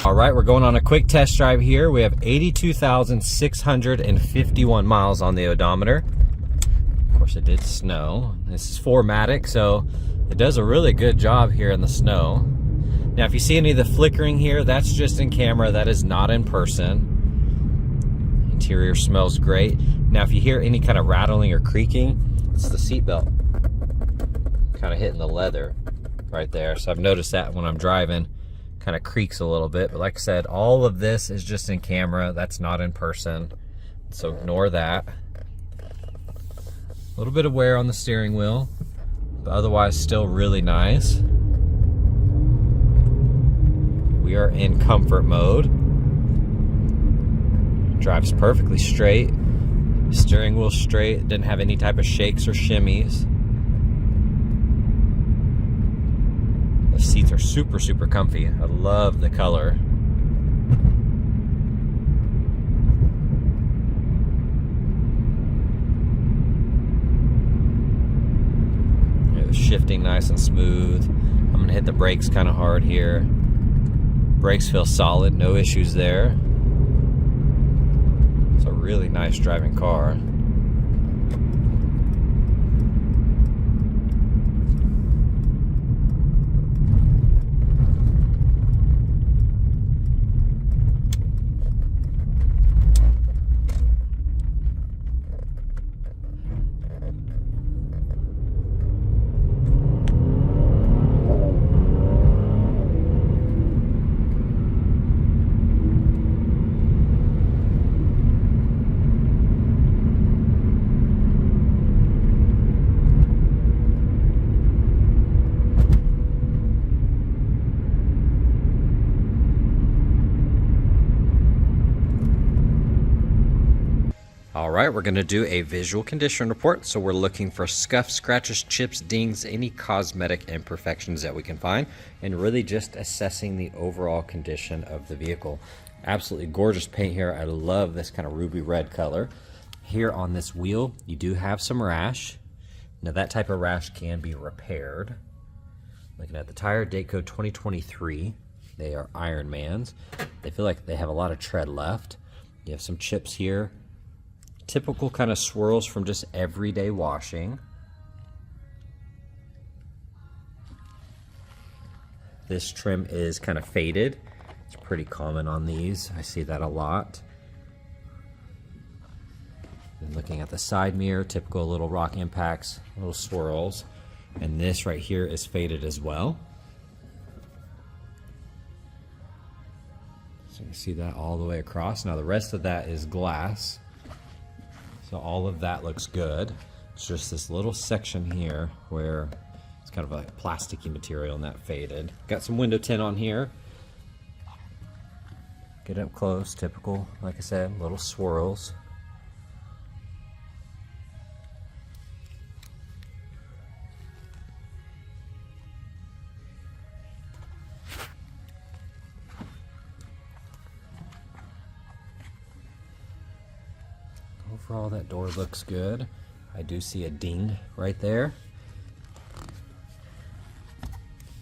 All right, we're going on a quick test drive here. We have 82,651 miles on the odometer. Of course, it did snow. This is 4MATIC, so it does a really good job here in the snow. Now, if you see any of the flickering here, that's just in camera. That is not in person. Interior smells great. Now, if you hear any kind of rattling or creaking, it's the seatbelt kind of hitting the leather right there. So I've noticed that when I'm driving. Kind of creaks a little bit, but like I said, all of this is just in camera. That's not in person, so ignore that. A little bit of wear on the steering wheel, but otherwise still really nice. We are in comfort mode. Drives perfectly straight. Steering wheel straight, didn't have any type of shakes or shimmies. The seats are super, super comfy. I love the color. It's shifting nice and smooth. I'm gonna hit the brakes kind of hard here. Brakes feel solid, no issues there. It's a really nice driving car. All right, we're gonna do a visual condition report. So we're looking for scuffs, scratches, chips, dings, any cosmetic imperfections that we can find, and really just assessing the overall condition of the vehicle. Absolutely gorgeous paint here. I love this kind of ruby red color. Here on this wheel, you do have some rash. Now that type of rash can be repaired. Looking at the tire, date code 2023. They are Ironmans. They feel like they have a lot of tread left. You have some chips here. Typical kind of swirls from just everyday washing. This trim is kind of faded. It's pretty common on these. I see that a lot. And looking at the side mirror, typical little rock impacts, little swirls. And this right here is faded as well. So you see that all the way across. Now the rest of that is glass. So all of that looks good. It's just this little section here where it's kind of a plasticky material and that faded. Got some window tint on here. Get up close, typical, like I said, little swirls. Overall, that door looks good. I do see a ding right there.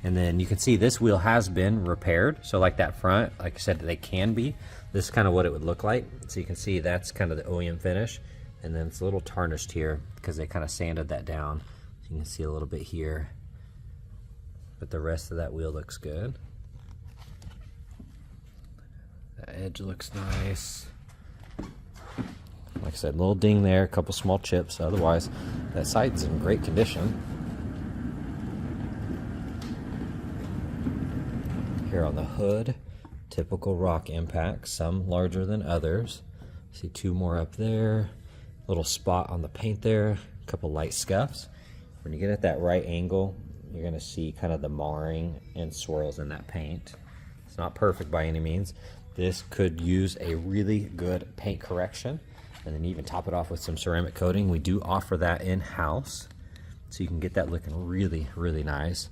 And then you can see this wheel has been repaired. So like that front, like I said, they can be. This is kind of what it would look like. So you can see that's kind of the OEM finish. And then it's a little tarnished here because they kind of sanded that down. So you can see a little bit here. But the rest of that wheel looks good. The edge looks nice. Like I said, little ding there, a couple small chips. Otherwise, that side's in great condition. Here on the hood, typical rock impacts, some larger than others. See two more up there. Little spot on the paint there, a couple light scuffs. When you get at that right angle, you're gonna see kind of the marring and swirls in that paint. It's not perfect by any means. This could use a really good paint correction. And then even top it off with some ceramic coating. We do offer that in-house, so you can get that looking really, really nice.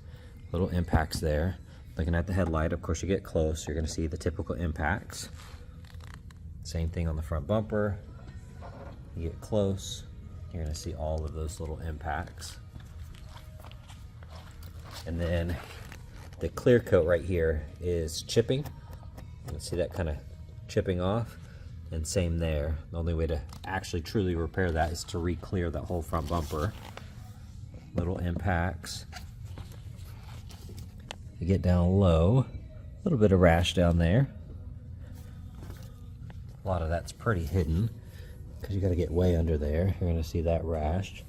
Little impacts there. Looking at the headlight, of course, you get close, you're gonna see the typical impacts. Same thing on the front bumper. You get close, you're gonna see all of those little impacts. And then the clear coat right here is chipping. You can see that kind of chipping off, and same there. The only way to actually truly repair that is to re-clear that whole front bumper. Little impacts. You get down low, a little bit of rash down there. A lot of that's pretty hidden because you got to get way under there. You're going to see that rash.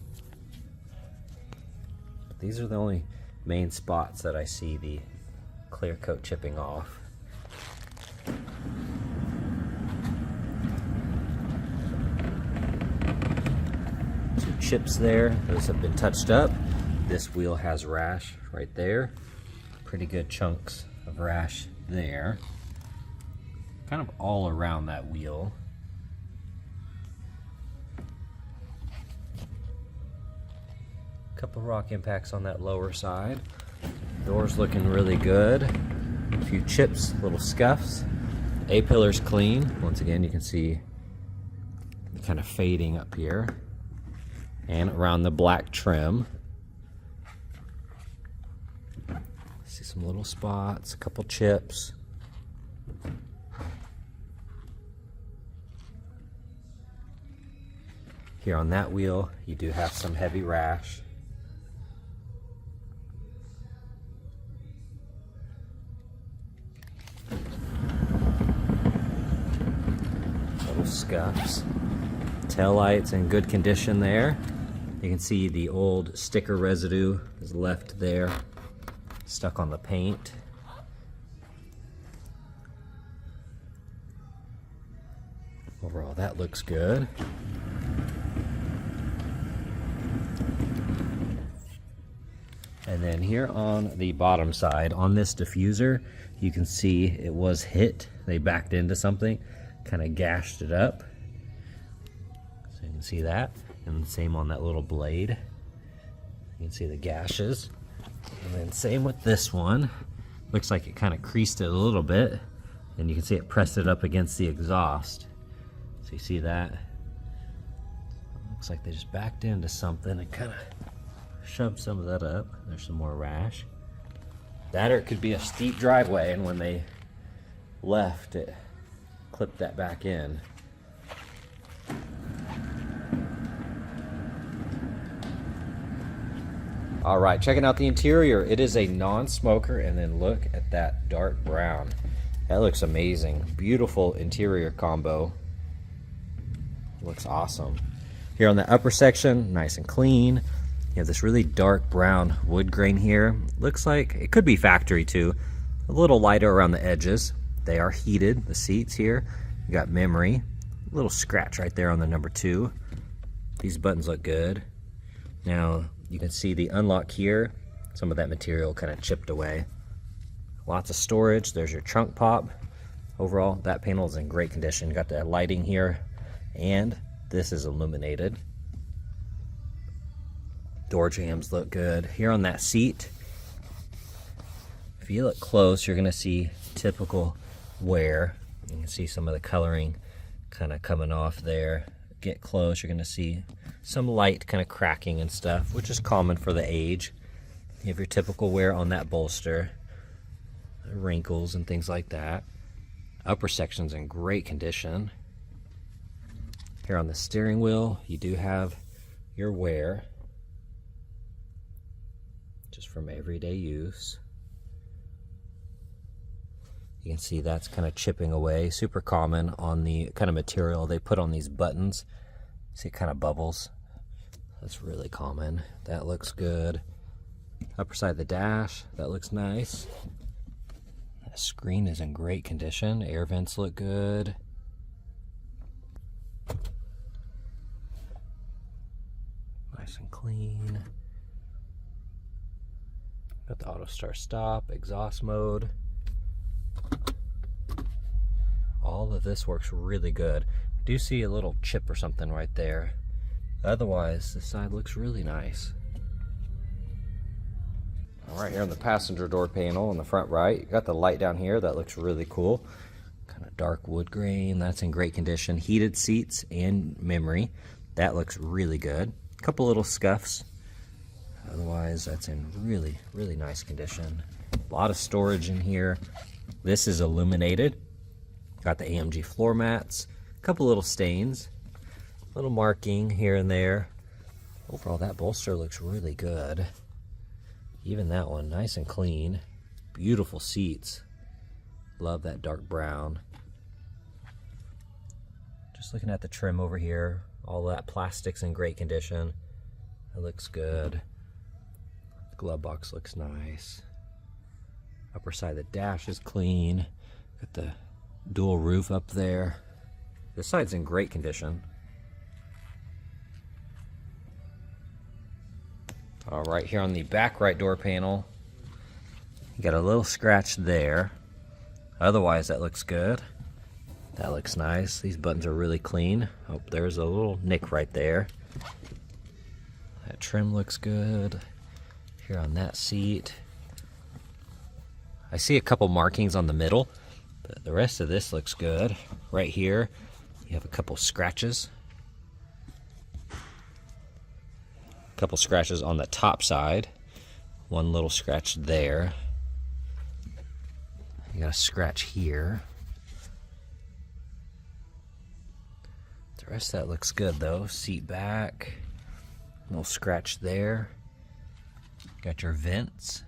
But these are the only main spots that I see the clear coat chipping off. Two chips there. Those have been touched up. This wheel has rash right there. Pretty good chunks of rash there. Kind of all around that wheel. Couple rock impacts on that lower side. Doors looking really good. A few chips, little scuffs. A-pillar's clean. Once again, you can see kind of fading up here and around the black trim. See some little spots, a couple chips. Here on that wheel, you do have some heavy rash. Little scuffs. Tail lights in good condition there. You can see the old sticker residue is left there, stuck on the paint. Overall, that looks good. And then here on the bottom side, on this diffuser, you can see it was hit. They backed into something, kind of gashed it up. So you can see that. And same on that little blade. You can see the gashes. And then same with this one. Looks like it kind of creased it a little bit. And you can see it pressed it up against the exhaust. So you see that? Looks like they just backed into something and kind of shoved some of that up. There's some more rash. That or it could be a steep driveway, and when they left, it clipped that back in. All right, checking out the interior. It is a non-smoker, and then look at that dark brown. That looks amazing. Beautiful interior combo. Looks awesome. Here on the upper section, nice and clean. You have this really dark brown wood grain here. Looks like it could be factory too. A little lighter around the edges. They are heated, the seats here. You got memory. A little scratch right there on the number 2. These buttons look good. Now, you can see the unlock here. Some of that material kind of chipped away. Lots of storage. There's your trunk pop. Overall, that panel is in great condition. You got the lighting here, and this is illuminated. Door jambs look good. Here on that seat, if you look close, you're gonna see typical wear. You can see some of the coloring kind of coming off there. Get close, you're gonna see some light kind of cracking and stuff, which is common for the age. You have your typical wear on that bolster, wrinkles and things like that. Upper section's in great condition. Here on the steering wheel, you do have your wear, just from everyday use. You can see that's kind of chipping away. Super common on the kind of material they put on these buttons. See, it kind of bubbles. That's really common. That looks good. Upper side of the dash, that looks nice. The screen is in great condition. Air vents look good. Nice and clean. Got the auto start stop, exhaust mode. All of this works really good. I do see a little chip or something right there. Otherwise, this side looks really nice. All right, here on the passenger door panel on the front right, you got the light down here. That looks really cool. Kind of dark wood grain. That's in great condition. Heated seats and memory. That looks really good. A couple little scuffs. Otherwise, that's in really, really nice condition. A lot of storage in here. This is illuminated. Got the AMG floor mats, a couple little stains, little marking here and there. Overall, that bolster looks really good. Even that one, nice and clean. Beautiful seats. Love that dark brown. Just looking at the trim over here, all that plastic's in great condition. It looks good. The glove box looks nice. Upper side of the dash is clean. Got the dual roof up there. This side's in great condition. All right, here on the back right door panel, you got a little scratch there. Otherwise, that looks good. That looks nice. These buttons are really clean. Oh, there's a little nick right there. That trim looks good. Here on that seat, I see a couple markings on the middle, but the rest of this looks good. Right here, you have a couple scratches. A couple scratches on the top side. One little scratch there. You got a scratch here. The rest of that looks good though. Seat back, little scratch there. Got your vents.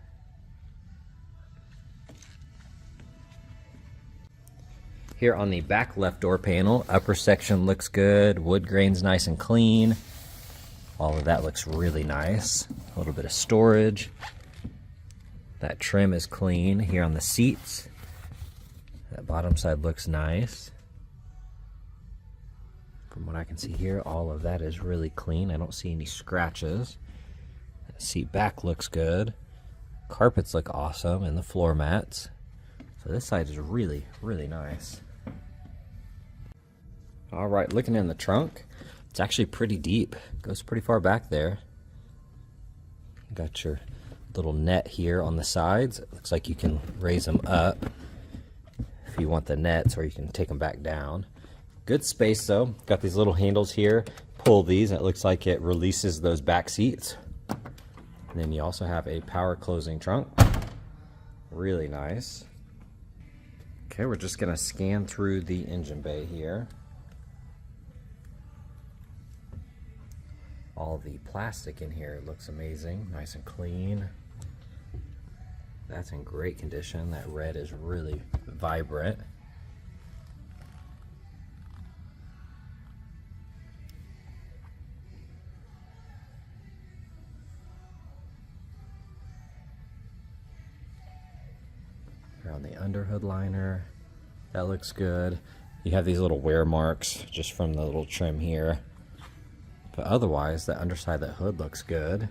Here on the back left door panel, upper section looks good. Wood grain's nice and clean. All of that looks really nice. A little bit of storage. That trim is clean here on the seats. That bottom side looks nice. From what I can see here, all of that is really clean. I don't see any scratches. That seat back looks good. Carpets look awesome, and the floor mats. So this side is really, really nice. All right, looking in the trunk, it's actually pretty deep. Goes pretty far back there. You got your little net here on the sides. It looks like you can raise them up if you want the nets, or you can take them back down. Good space though. Got these little handles here. Pull these and it looks like it releases those back seats. And then you also have a power closing trunk. Really nice. Okay, we're just gonna scan through the engine bay here. All the plastic in here looks amazing, nice and clean. That's in great condition. That red is really vibrant. On the underhood liner, that looks good. You have these little wear marks just from the little trim here, but otherwise the underside of that hood looks good.